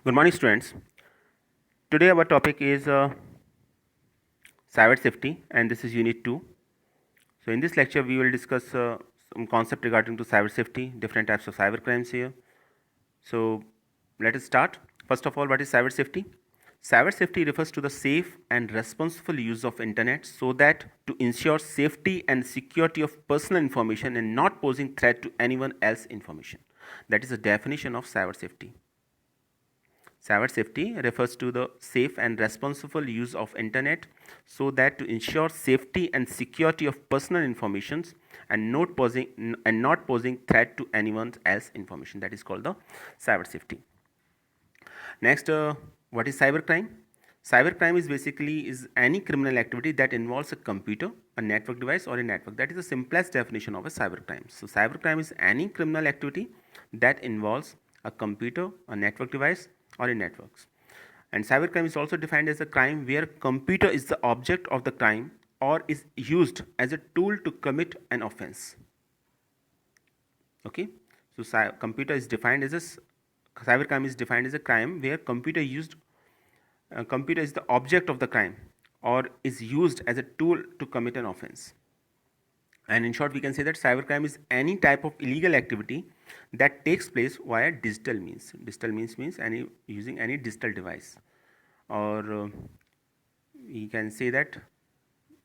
Good morning, students. Today our topic is cyber safety, and this is Unit 2. So in this lecture, we will discuss some concept regarding to cyber safety, different types of cyber crimes here. So let us start. First of all, what is cyber safety? Cyber safety refers to the safe and responsible use of internet so that to ensure safety and security of personal information and not posing threat to anyone else's information. That is the definition of cyber safety. Cyber safety refers to the safe and responsible use of internet so that to ensure safety and security of personal informations and not posing threat to anyone else information. That is called the cyber safety. Next, what is cybercrime? Cybercrime is basically is any criminal activity that involves a computer, a network device, or a network. That is the simplest definition of a cybercrime. So cybercrime is any criminal activity that involves a computer, a network device, or a networks. And cybercrime is also defined as a crime where computer is the object of the crime or is used as a tool to commit an offense. Okay, so computer is defined as a cybercrime is defined as a crime where computer is the object of the crime or is used as a tool to commit an offense. And in short, we can say that cybercrime is any type of illegal activity that takes place via digital means. Digital means any using any digital device, or we can say that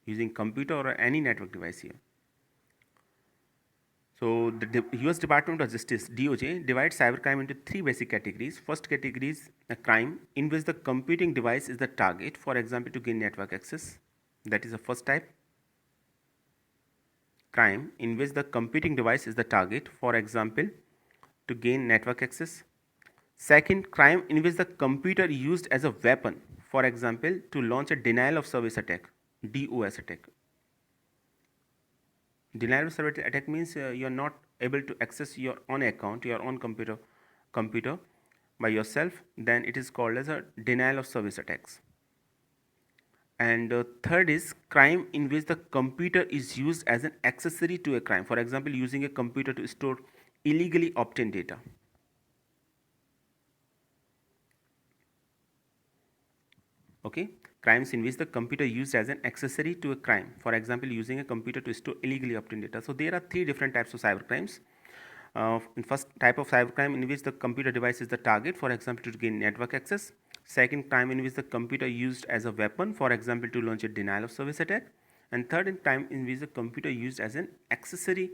using computer or any network device here. So the US Department of Justice DOJ divides cybercrime into three basic categories. First category is a crime in which the computing device is the target, for example, to gain network access. That is the first type. Crime in which the computing device is the target, for example, to gain network access. Second, crime in which the computer is used as a weapon, for example, to launch a denial of service attack, DOS attack. Denial of service attack means you are not able to access your own account, your own computer by yourself. Then it is called as a denial of service attacks. And third is crime in which the computer is used as an accessory to a crime. For example, using a computer to store illegally obtained data. Okay, crimes in which the computer used as an accessory to a crime. For example, using a computer to store illegally obtained data. So there are three different types of cyber crimes. In first type of cybercrime in which the computer device is the target, for example, to gain network access. Second, crime in which the computer used as a weapon, for example, to launch a denial of service attack. And third, in crime in which the computer used as an accessory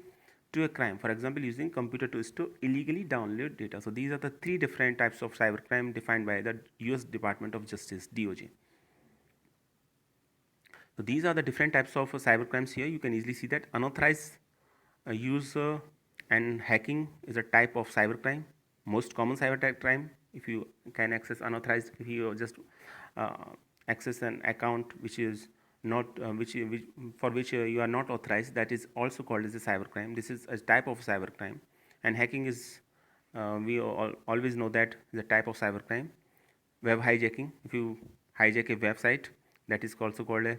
to a crime, for example, using computer to store illegally download data. So these are the three different types of cybercrime defined by the US Department of Justice, DOJ. So these are the different types of cybercrimes here. You can easily see that unauthorized use and hacking is a type of cybercrime. Most common cyber crime, if you can access unauthorized, if you just access an account which is not for which you are not authorized, that is also called as a cybercrime. This is a type of cybercrime, and hacking is we always know that is a type of cybercrime. Web hijacking, if you hijack a website, that is also called a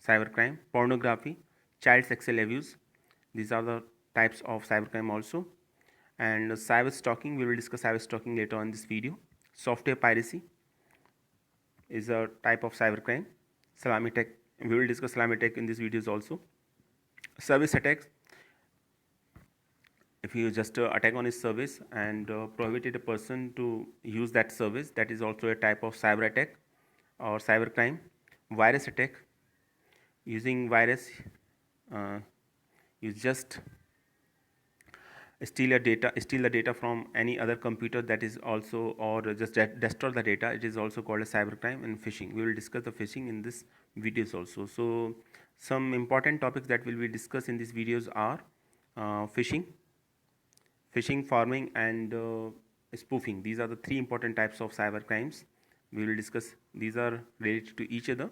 cybercrime. Pornography, child sexual abuse, these are the types of cybercrime also. And cyber stalking, we will discuss cyber stalking later on in this video. Software piracy is a type of cybercrime. Salami attack, we will discuss salami attack in these videos also. Service attacks, if you just attack on his service and prohibited a person to use that service, that is also a type of cyber attack or cybercrime. Virus attack, using virus, you just steal the data from any other computer, that is also, or just destroy the data, it is also called a cybercrime. And phishing, we will discuss the phishing in this videos also. So some important topics that will be discussed in these videos are phishing, farming, and spoofing. These are the three important types of cyber crimes we will discuss. These are related to each other,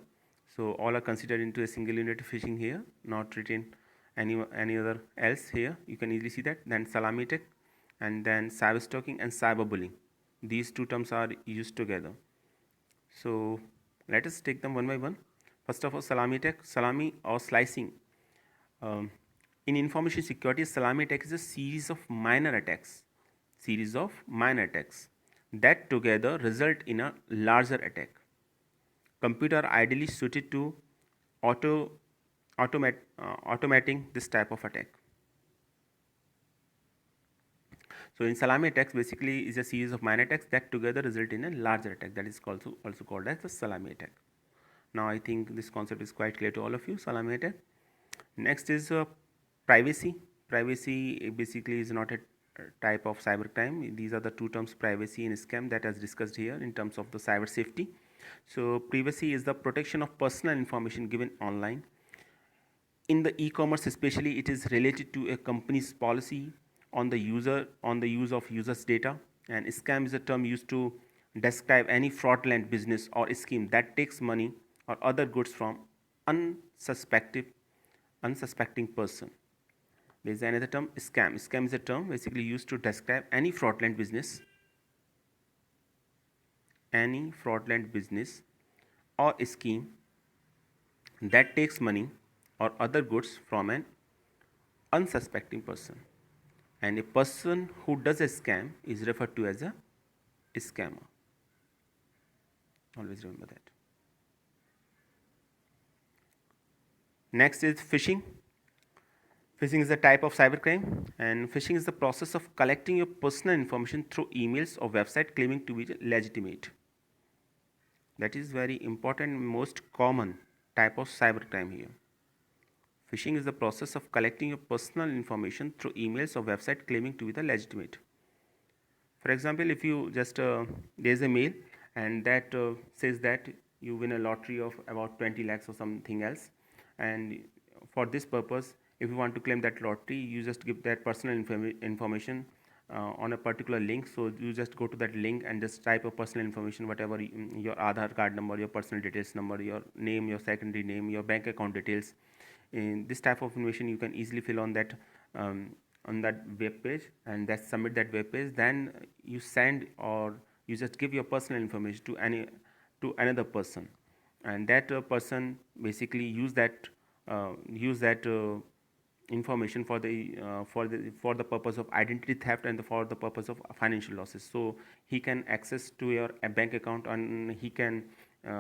so all are considered into a single unit. Phishing here, not written any other else here. You can easily see that. Then salami attack, and then cyber stalking and cyberbullying. These two terms are used together. So let us take them one by one. First of all, salami attack. Salami or slicing. In information security, salami attack is a series of minor attacks. that together result in a larger attack. Computer ideally suited to auto, automating this type of attack. So in salami attacks basically is a series of minor attacks that together result in a larger attack, that is also called as the salami attack. Now I think this concept is quite clear to all of you, salami attack. Next is privacy. Privacy basically is not a type of cybercrime. These are the two terms, privacy and scam, that is discussed here in terms of the cyber safety. So privacy is the protection of personal information given online. In the e-commerce especially, it is related to a company's policy on the use of users' data. And scam is a term used to describe any fraudulent business or scheme that takes money or other goods from unsuspecting person. There is another term, scam. Scam is a term basically used to describe any fraudulent business or scheme that takes money or other goods from an unsuspecting person. And a person who does a scam is referred to as a scammer. Always remember that. Next is phishing. Phishing is a type of cybercrime, and phishing is the process of collecting your personal information through emails or website claiming to be legitimate. That is very important and most common type of cybercrime here. Phishing is the process of collecting your personal information through emails or website claiming to be the legitimate. For example, if you just there's a mail and that says that you win a lottery of about 20 lakhs or something else, and for this purpose, if you want to claim that lottery, you just give that personal information on a particular link. So you just go to that link and just type a personal information, whatever your Aadhaar card number, your personal details number, your name, your secondary name, your bank account details. In this type of information you can easily fill on that web page, and that submit that web page. Then you send or you just give your personal information to another person, and that person basically use that information for the purpose of identity theft and for the purpose of financial losses. So he can access to your bank account, and he can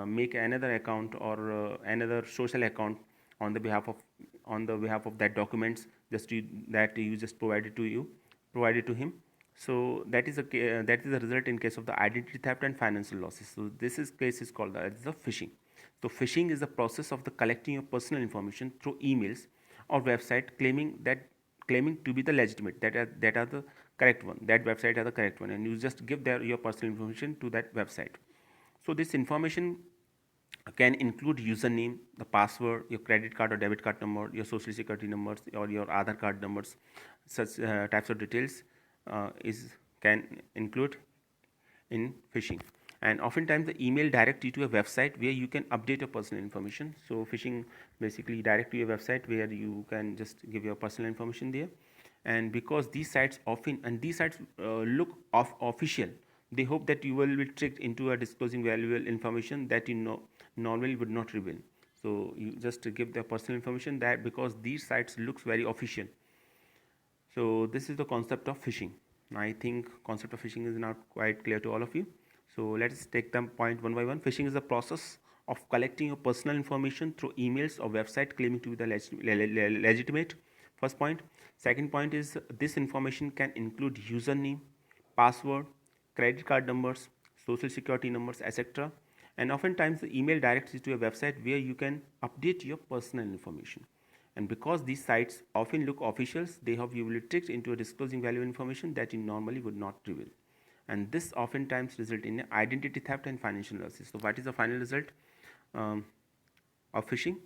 make another account or another social account on the behalf of that documents that you just provided to him. So that is a result in case of the identity theft and financial losses. So case is called as the phishing. So phishing is the process of the collecting your personal information through emails or website claiming to be the legitimate, that are the correct one, that website are the correct one, and you just give your personal information to that website. So this information can include username, the password, your credit card or debit card number, your social security numbers, or your Aadhaar card numbers. Such types of details can include in phishing. And oftentimes the email direct you to a website where you can update your personal information. So phishing basically direct to a website where you can just give your personal information there. And because these sites look official, they hope that you will be tricked into disclosing valuable information that normally would not reveal. So you just give the personal information, that because these sites looks very official. So this is the concept of phishing. I think concept of phishing is now quite clear to all of you. So let's take them point one by one. Phishing is the process of collecting your personal information through emails or website claiming to be the legitimate. First point. Second point is this information can include username, password, credit card numbers, social security numbers, etc. And oftentimes the email directs you to a website where you can update your personal information. And because these sites often look official, they have you will tricked into disclosing valuable information that you normally would not reveal. And this oftentimes result in identity theft and financial losses. So what is the final result of phishing?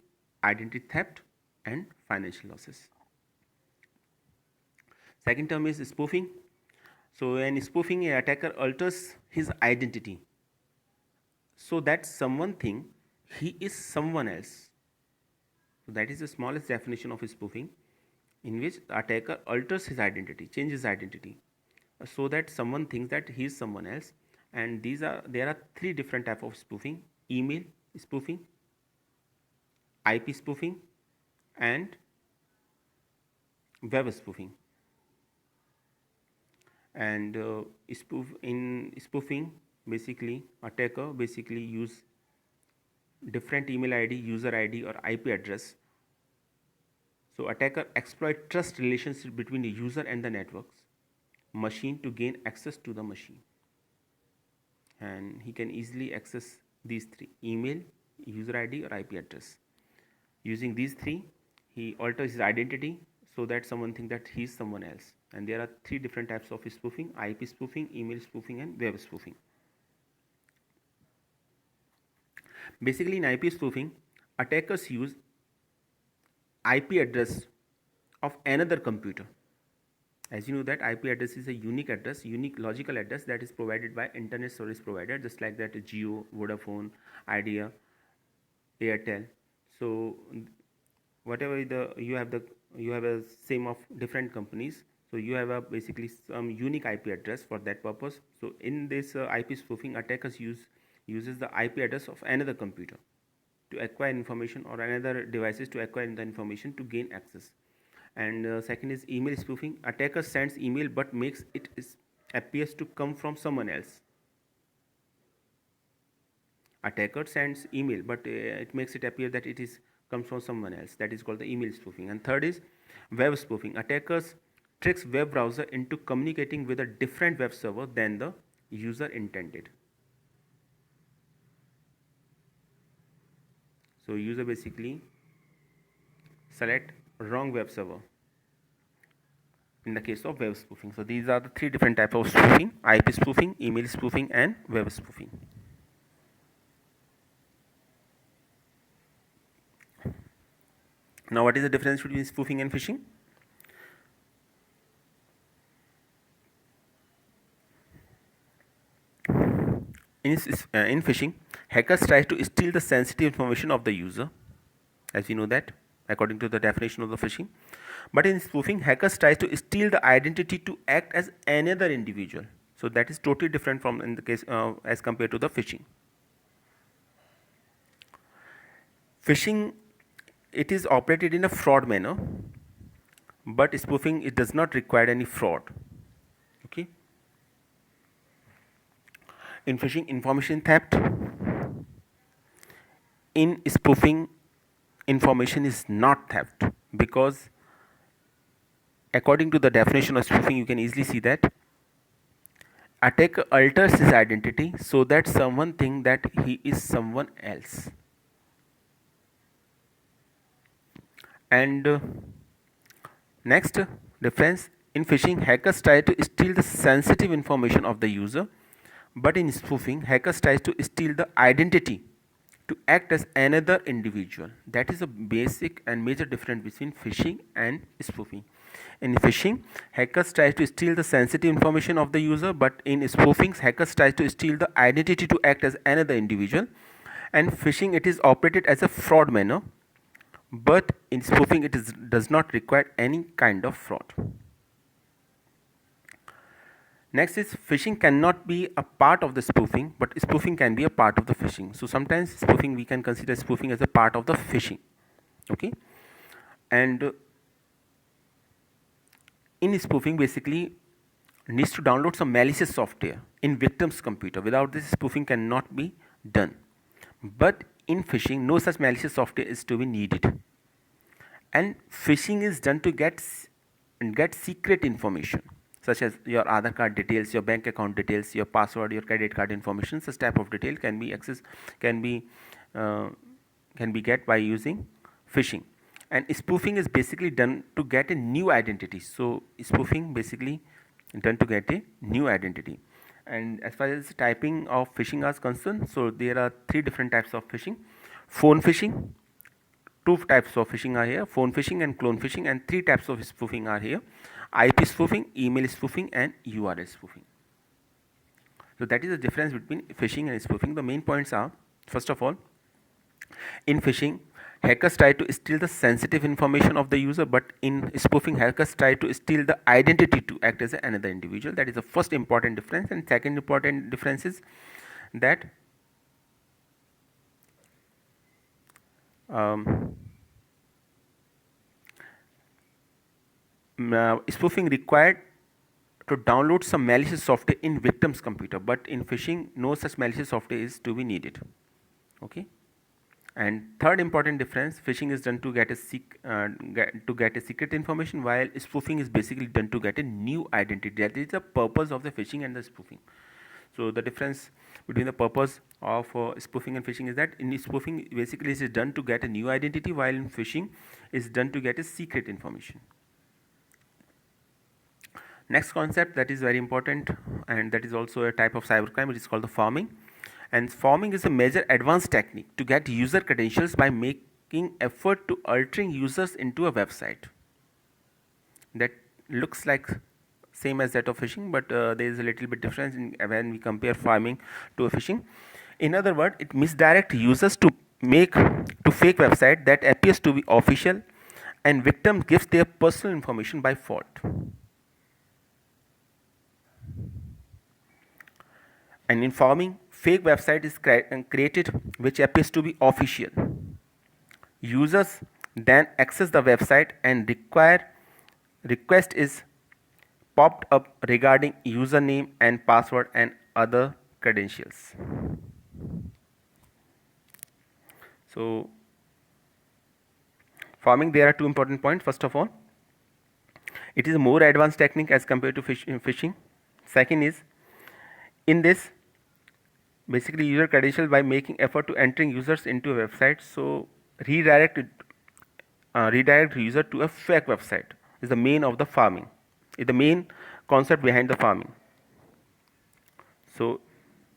Identity theft and financial losses. Second term is spoofing. So in spoofing, an attacker alters his identity so that someone think he is someone else. So that is the smallest definition of spoofing, in which the attacker alters his identity, changes his identity, so that someone thinks that he is someone else. And there are three different types of spoofing: email spoofing, IP spoofing, and web spoofing. And in spoofing, basically attacker basically use different email ID, user ID, or IP address. So attacker exploit trust relationship between the user and the networks machine to gain access to the machine. And he can easily access these three: email, user ID, or IP address. Using these three, he alters his identity so that someone thinks that he is someone else. And there are three different types of spoofing: IP spoofing, email spoofing, and web spoofing. Basically, in IP spoofing, attackers use IP address of another computer. As you know that IP address is a unique address, unique logical address that is provided by internet service provider, just like that Jio, Vodafone, Idea, Airtel. So whatever you have a same of different companies. So you have a basically some unique IP address for that purpose. So in this IP spoofing, attackers uses the IP address of another computer to acquire information, or another devices to acquire the information to gain access. And second is email spoofing. Attacker sends email but makes it appears to come from someone else. Attacker sends email but it makes it appear that it is comes from someone else. That is called the email spoofing. And third is web spoofing. Attackers tricks web browser into communicating with a different web server than the user intended. So user basically select wrong web server in the case of web spoofing. So these are the three different types of spoofing: IP spoofing, email spoofing, and web spoofing. Now what is the difference between spoofing and phishing? In phishing, hackers try to steal the sensitive information of the user, as we know that according to the definition of the phishing. But in spoofing, hackers try to steal the identity to act as another individual. So that is totally different from in the case as compared to the phishing. Phishing, it is operated in a fraud manner, but spoofing, it does not require any fraud. Okay. In phishing, information theft. In spoofing, information is not theft, because according to the definition of spoofing, you can easily see that attacker alters his identity so that someone thinks that he is someone else. And next difference, in phishing, hackers try to steal the sensitive information of the user, but in spoofing, hackers try to steal the identity to act as another individual. That is a basic and major difference between phishing and spoofing. In phishing, hackers try to steal the sensitive information of the user, but in spoofing, hackers try to steal the identity to act as another individual. And phishing, it is operated as a fraud manner, but in spoofing, it does not require any kind of fraud. Next is phishing cannot be a part of the spoofing, but spoofing can be a part of the phishing. So sometimes spoofing, we can consider spoofing as a part of the phishing. Okay. And in spoofing, basically needs to download some malicious software in victim's computer. Without this, spoofing cannot be done. But in phishing, no such malicious software is to be needed. And phishing is done to get secret information, such as your Aadhaar card details, your bank account details, your password, your credit card information. Such type of detail can be get by using phishing. And spoofing is basically done to get a new identity. So spoofing basically done to get a new identity. And as far as typing of phishing is concerned, so there are three different types of phishing: phone phishing. Two types of phishing are here: phone phishing and clone phishing. And three types of spoofing are here: IP spoofing, email spoofing, and URL spoofing. So that is the difference between phishing and spoofing. The main points are, first of all, in phishing, hackers try to steal the sensitive information of the user, but in spoofing, hackers try to steal the identity to act as another individual. That is the first important difference. And second important difference is that spoofing required to download some malicious software in victim's computer, but in phishing no such malicious software is to be needed. Okay. And third important difference, phishing is done to get a secret information, while spoofing is basically done to get a new identity. That is the purpose of the phishing and the spoofing. So the difference between the purpose of spoofing and phishing is that in spoofing basically it is done to get a new identity, while in phishing is done to get a secret information. Next concept that is very important, and that is also a type of cybercrime, it is called the pharming. And pharming is a major advanced technique to get user credentials by making effort to altering users into a website. That looks like same as that of phishing, but there is a little bit difference when we compare pharming to a phishing. In other words, it misdirects users to fake website that appears to be official, and victim gives their personal information by fault. And in pharming, fake website is created which appears to be official. Users then access the website and request is popped up regarding username and password and other credentials. So pharming, there are two important points. First of all, it is a more advanced technique as compared to phishing. Second is, in this, basically user credentials by making effort to entering users into a website, so redirect user to a fake website is the main of the pharming, is the main concept behind the pharming. So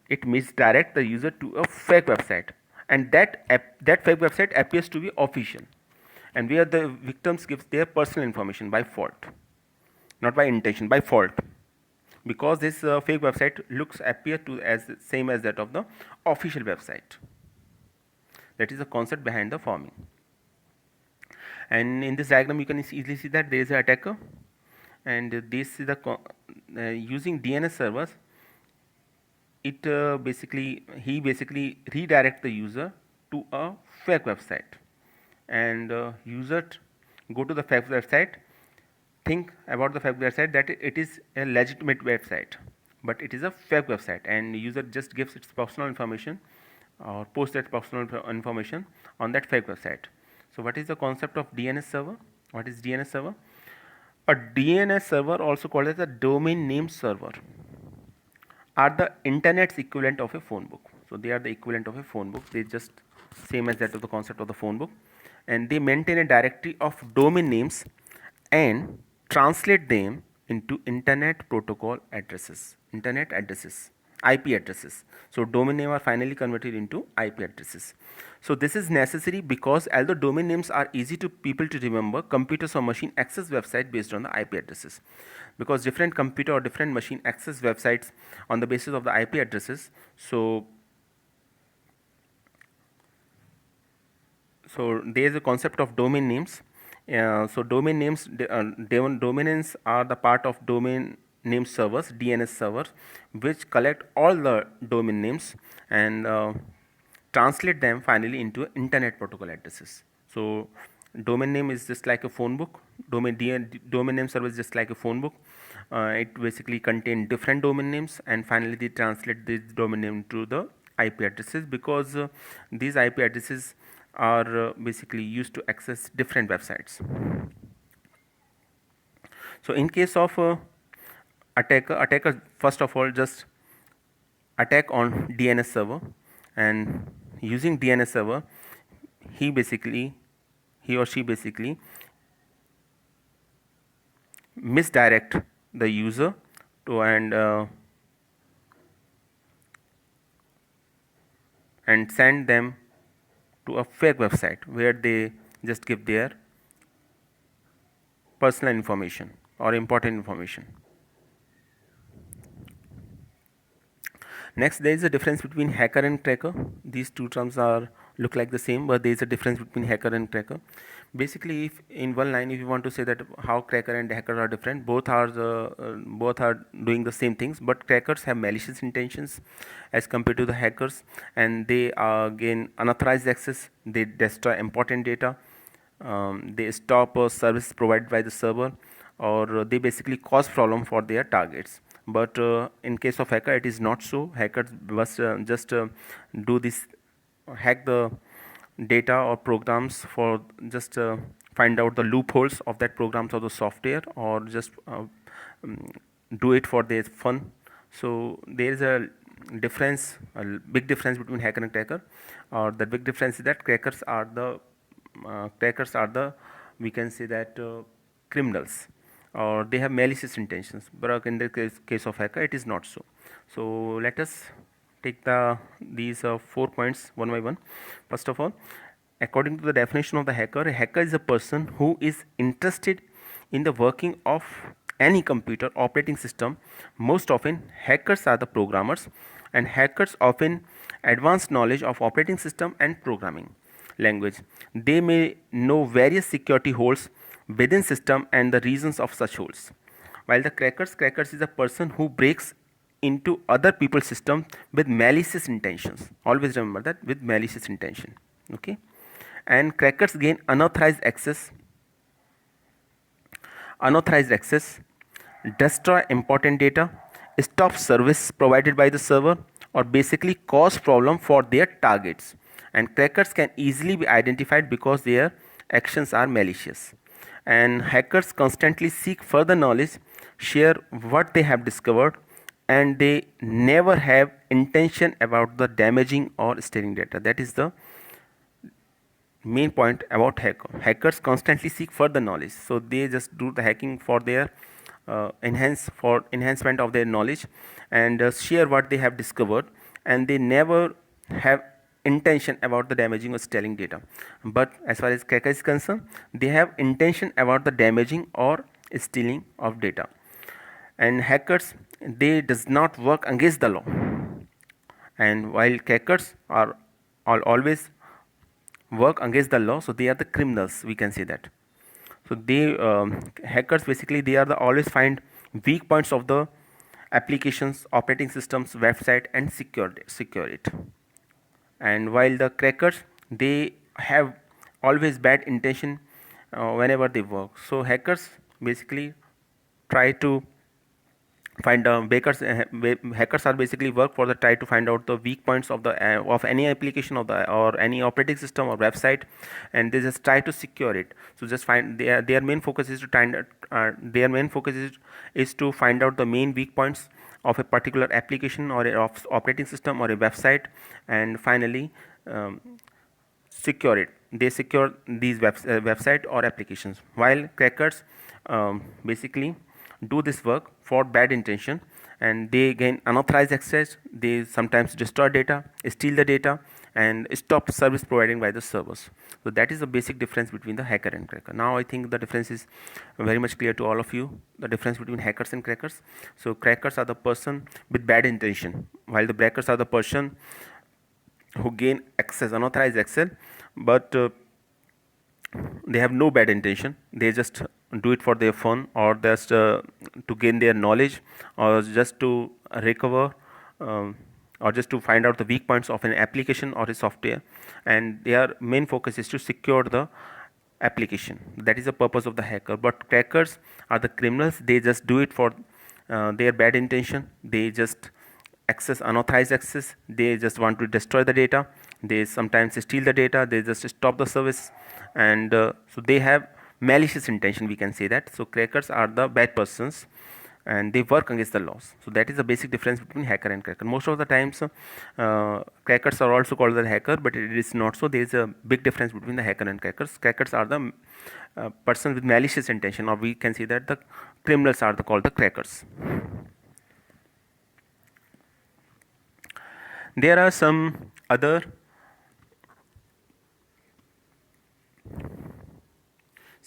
it misdirect the user to a fake website, and that fake website appears to be official, and where the victims gives their personal information by fault, not by intention, by fault, because this fake website appear to as same as that of the official website. That is the concept behind the pharming. And in this diagram you can easily see that there is an attacker, and this is the using DNS servers. It he basically redirect the user to a fake website, and user go to the fake website, think about the fake website that it is a legitimate website, but it is a fake website, and user just gives its personal information or posts that personal information on that fake website. So what is the concept of DNS server? What is DNS server? A DNS server, also called as a domain name server, are the internet's equivalent of a phone book. So they are the equivalent of a phone book. They just same as that of the concept of the phone book, and they maintain a directory of domain names and translate them into internet protocol addresses, IP addresses. So domain name are finally converted into IP addresses. So this is necessary because although domain names are easy to people to remember, computers or machine access website based on the IP addresses, because different computer or different machine access websites on the basis of the IP addresses. So there is a concept of domain names. So domain names, domain names are the part of domain name servers, DNS servers, which collect all the domain names and translate them finally into internet protocol addresses. So domain name is just like a phone book. Domain name server is just like a phone book. It basically contains different domain names, and finally they translate this domain name to the IP addresses, because these IP addresses are basically used to access different websites. So in case of attacker first of all just attack on DNS server, and using DNS server he or she basically misdirect the user to and send them to a fake website where they just give their personal information or important information. Next, there is a difference between hacker and cracker. These two terms look like the same, but there is a difference between hacker and cracker. Basically, if in one line, if you want to say that how cracker and hacker are different, both are doing the same things, but crackers have malicious intentions as compared to the hackers, and they gain unauthorized access. They destroy important data. They stop a service provided by the server, or they basically cause problem for their targets. But in case of hacker, it is not so. Hackers must just do this, hack the data or programs for just find out the loopholes of that programs or the software, or just um, do it for their fun. So there is a difference, big difference between hacker and cracker. Or the big difference is that crackers are the, we can say that, criminals, or they have malicious intentions. But in the case of hacker, it is not so. So let us take these 4 points one by one. First of all, according to the definition of the hacker, a hacker is a person who is interested in the working of any computer operating system. Most often, hackers are the programmers, and hackers often advanced knowledge of operating system and programming language. They may know various security holes within system and the reasons of such holes. While the crackers is a person who breaks into other people's system with malicious intentions. Always remember that, with malicious intention. Okay, and crackers gain unauthorized access, destroy important data, stop service provided by the server, or basically cause problem for their targets. And crackers can easily be identified because their actions are malicious. And hackers constantly seek further knowledge, share what they have discovered, and they never have intention about the damaging or stealing data. That is the main point about hackers constantly seek further knowledge, so they just do the hacking for their enhancement of their knowledge, and share what they have discovered, and they never have intention about the damaging or stealing data. But as far as cracker is concerned, they have intention about the damaging or stealing of data. And hackers, they does not work against the law, and while crackers are always work against the law, so they are the criminals, we can say that. So they hackers basically, they are the always find weak points of the applications, operating systems, website, and secure it. And while the crackers, they have always bad intention whenever they work. So hackers basically try to find hackers are basically work for the try to find out the weak points of the of any application of the or any operating system or website, and they just try to secure it. So just find their main focus is to is to find out the main weak points of a particular application or of operating system or a website, and finally secure it. They secure these website or applications, while crackers basically do this work for bad intention, and they gain unauthorized access. They sometimes destroy data, steal the data, and stop service providing by the servers. So that is the basic difference between the hacker and cracker. Now I think the difference is very much clear to all of you, the difference between hackers and crackers. So crackers are the person with bad intention, while the crackers are the person who gain access, unauthorized access, but they have no bad intention. They just do it for their fun, or just to gain their knowledge, or just to recover, or just to find out the weak points of an application or a software, and their main focus is to secure the application. That is the purpose of the hacker. But crackers are the criminals. They just do it for their bad intention. They just access unauthorized access. They just want to destroy the data. They sometimes steal the data. They just stop the service, and so they have malicious intention, we can say that. So crackers are the bad persons, and they work against the laws. So that is the basic difference between hacker and cracker. Most of the times crackers are also called the hacker, but it is not so. There is a big difference between the hacker and crackers. Crackers are the person with malicious intention, or we can say that the criminals are called the crackers. There are some other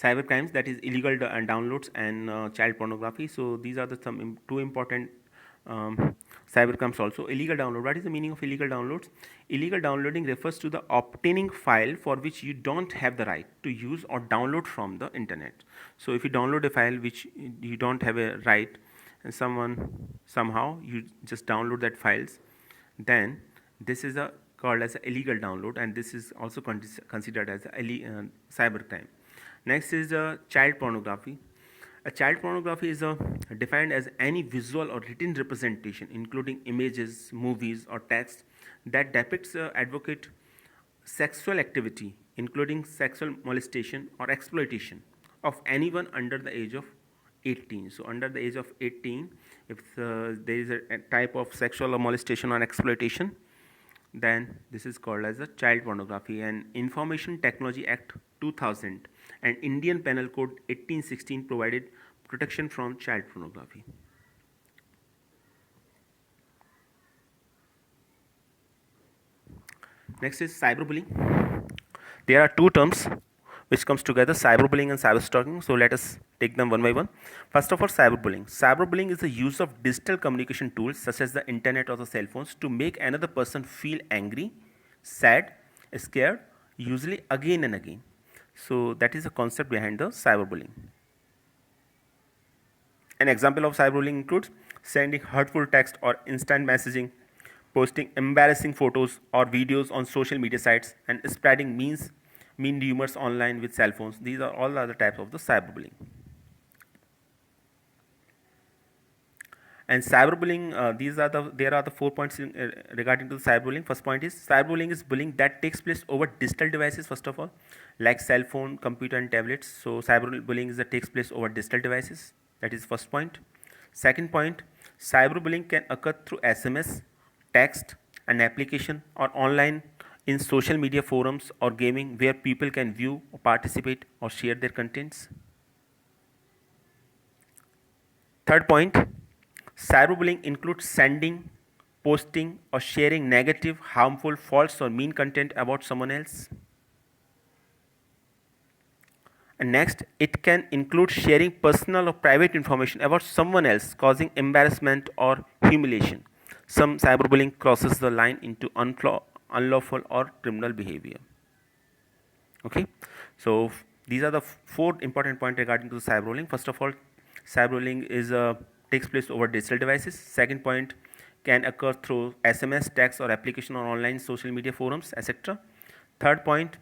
cyber crimes, that is illegal downloads and child pornography. So these are the two important cyber crimes also. Illegal download. What is the meaning of illegal downloads? Illegal downloading refers to the obtaining file for which you don't have the right to use or download from the internet. So if you download a file which you don't have a right, and somehow you just download that files, then this is called as an illegal download, and this is also considered as a cyber crime. Next is child pornography. A child pornography is defined as any visual or written representation, including images, movies, or text, that depicts advocate sexual activity, including sexual molestation or exploitation of anyone under the age of 18. So, under the age of 18, if there is a type of sexual molestation or exploitation, then this is called as a child pornography. And Information Technology Act 2000 and Indian Penal Code 1816 provided protection from child pornography. Next is cyberbullying. There are two terms which comes together, cyberbullying and cyberstalking. So let us take them one by one. First of all, cyberbullying. Cyberbullying is the use of digital communication tools such as the internet or the cell phones to make another person feel angry, sad, scared, usually again and again. So that is the concept behind the cyberbullying. An example of cyberbullying includes sending hurtful text or instant messaging, posting embarrassing photos or videos on social media sites, and spreading mean rumors online with cell phones. These are all the other types of the cyberbullying. And cyberbullying, there are the 4 points regarding to the cyberbullying. First point is cyberbullying is bullying that takes place over digital devices, first of all, like cell phone, computer, and tablets. So cyberbullying is that takes place over digital devices. That is first point. Second point, cyberbullying can occur through SMS, text, an application, or online in social media forums or gaming where people can view, or participate, or share their contents. Third point, cyberbullying includes sending, posting, or sharing negative, harmful, false, or mean content about someone else. And next, it can include sharing personal or private information about someone else, causing embarrassment or humiliation. Some cyberbullying crosses the line into unlawful or criminal behavior. Okay, so these are the four important points regarding to the cyberbullying. First of all, cyberbullying is takes place over digital devices. Second point, can occur through SMS, text, or application or online social media forums, etc. Third point,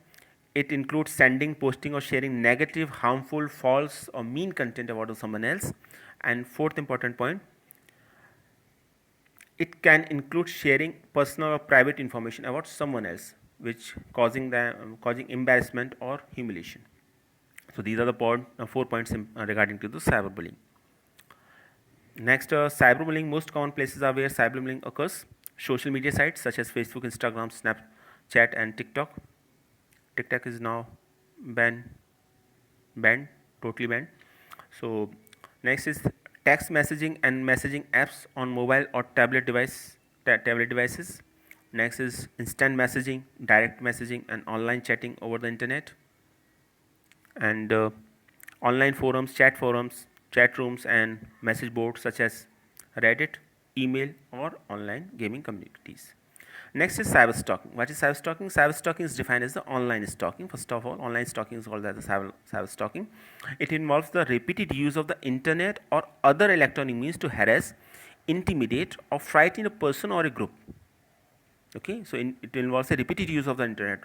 it includes sending, posting, or sharing negative, harmful, false, or mean content about someone else. And fourth important point, it can include sharing personal or private information about someone else, which causing embarrassment or humiliation. So these are the 4 points regarding to the cyberbullying. Next, cyberbullying. Most common places are where cyberbullying occurs: social media sites such as Facebook, Instagram, Snapchat, and TikTok. TikTok is now banned, totally banned. So next is text messaging and messaging apps on mobile or tablet devices. Next is instant messaging, direct messaging, and online chatting over the internet. And online forums, chat rooms, and message boards such as Reddit, email, or online gaming communities. Next is cyber stalking. What is cyber stalking? Cyber stalking is defined as the online stalking. First of all, online stalking is called as the cyber stalking. It involves the repeated use of the internet or other electronic means to harass, intimidate, or frighten a person or a group. Okay, so it involves a repeated use of the internet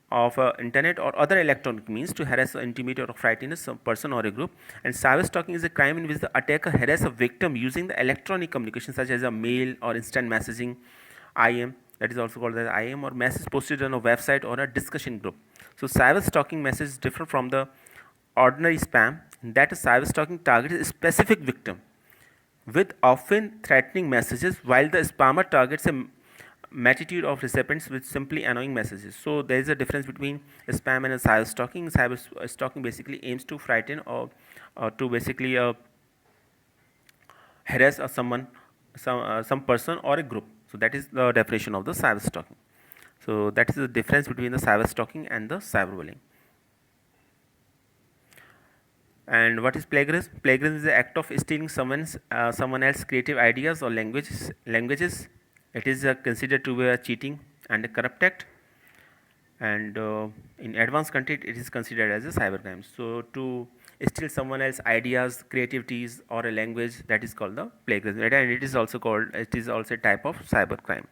or other electronic means to harass, intimidate, or frighten a person or a group. And cyber stalking is a crime in which the attacker harasses a victim using the electronic communication such as a mail or instant messaging, IM, that is also called as IM, or message posted on a website or a discussion group. So cyber stalking messages differ from the ordinary spam in that a cyber stalking targets a specific victim with often threatening messages, while the spammer targets a multitude of recipients with simply annoying messages. So there is a difference between spam and cyber stalking. Cyber stalking basically aims to frighten or to basically harass some person or a group. So that is the definition of the cyber stalking. So that is the difference between the cyber stalking and the cyberbullying. And what is plagiarism? Plagiarism is the act of stealing someone else's creative ideas or languages. It is considered to be a cheating and a corrupt act. And in advanced country, it is considered as a cybercrime. So to steal someone else's ideas, creativities, or a language, that is called the plagiarism. And it is also a type of cybercrime.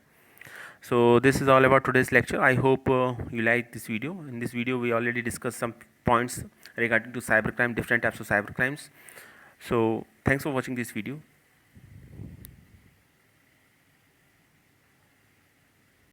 So this is all about today's lecture. I hope you like this video. In this video we already discussed some points regarding to cybercrime, different types of cybercrimes. So thanks for watching this video.